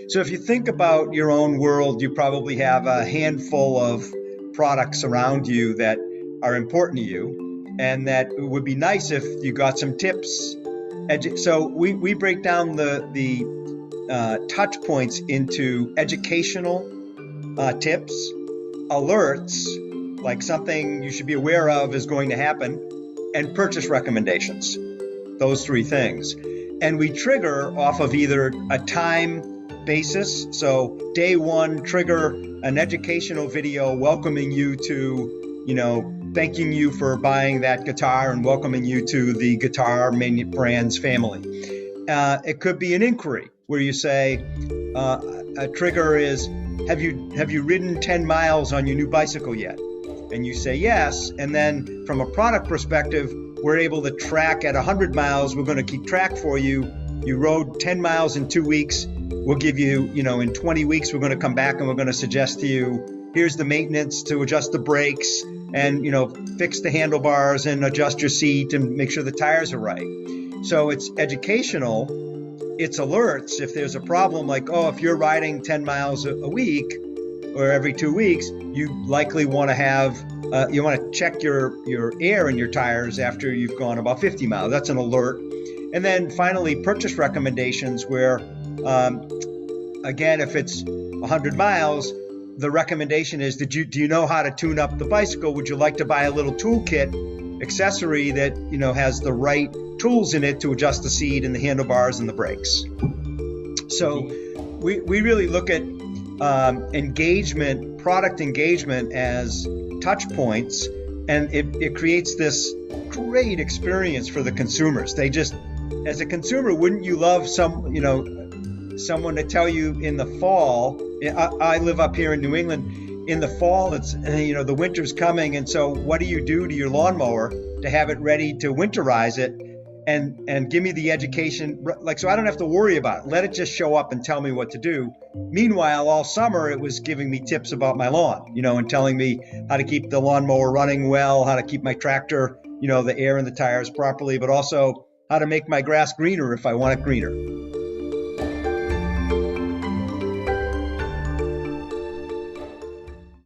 So if you think about your own world, you probably have a handful of products around you that are important to you, and that it would be nice if you got some tips. So we break down the touch points into educational tips, alerts, like something you should be aware of is going to happen, and purchase recommendations. Those three things. And we trigger off of either a time basis. So day one, trigger an educational video welcoming you to, thanking you for buying that guitar and welcoming you to the Guitar Brands family. It could be an inquiry where you say, a trigger is, have you ridden 10 miles on your new bicycle yet? And you say yes. And then from a product perspective, we're able to track at 100 miles. We're going to keep track for you. You rode 10 miles in 2 weeks. We'll give you, in 20 weeks, we're going to come back and we're going to suggest to you, here's the maintenance to adjust the brakes and, fix the handlebars and adjust your seat and make sure the tires are right. So it's educational. It's alerts. If there's a problem, like, if you're riding 10 miles a week or every 2 weeks, you likely want to have, you want to check your air in your tires after you've gone about 50 miles. That's an alert. And then finally, purchase recommendations where, again, if it's 100 miles, the recommendation is, do you know how to tune up the bicycle? Would you like to buy a little toolkit accessory that, has the right tools in it to adjust the seat and the handlebars and the brakes? So we really look at product engagement as touch points, and it creates this great experience for the consumers. They just, as a consumer, wouldn't you love someone to tell you in the fall? I live up here in New England. In the fall, it's the winter's coming, and so what do you do to your lawnmower to have it ready to winterize it? And give me the education, so I don't have to worry about it. Let it just show up and tell me what to do. Meanwhile, all summer it was giving me tips about my lawn, and telling me how to keep the lawnmower running well, how to keep my tractor, the air in the tires properly, but also how to make my grass greener if I want it greener.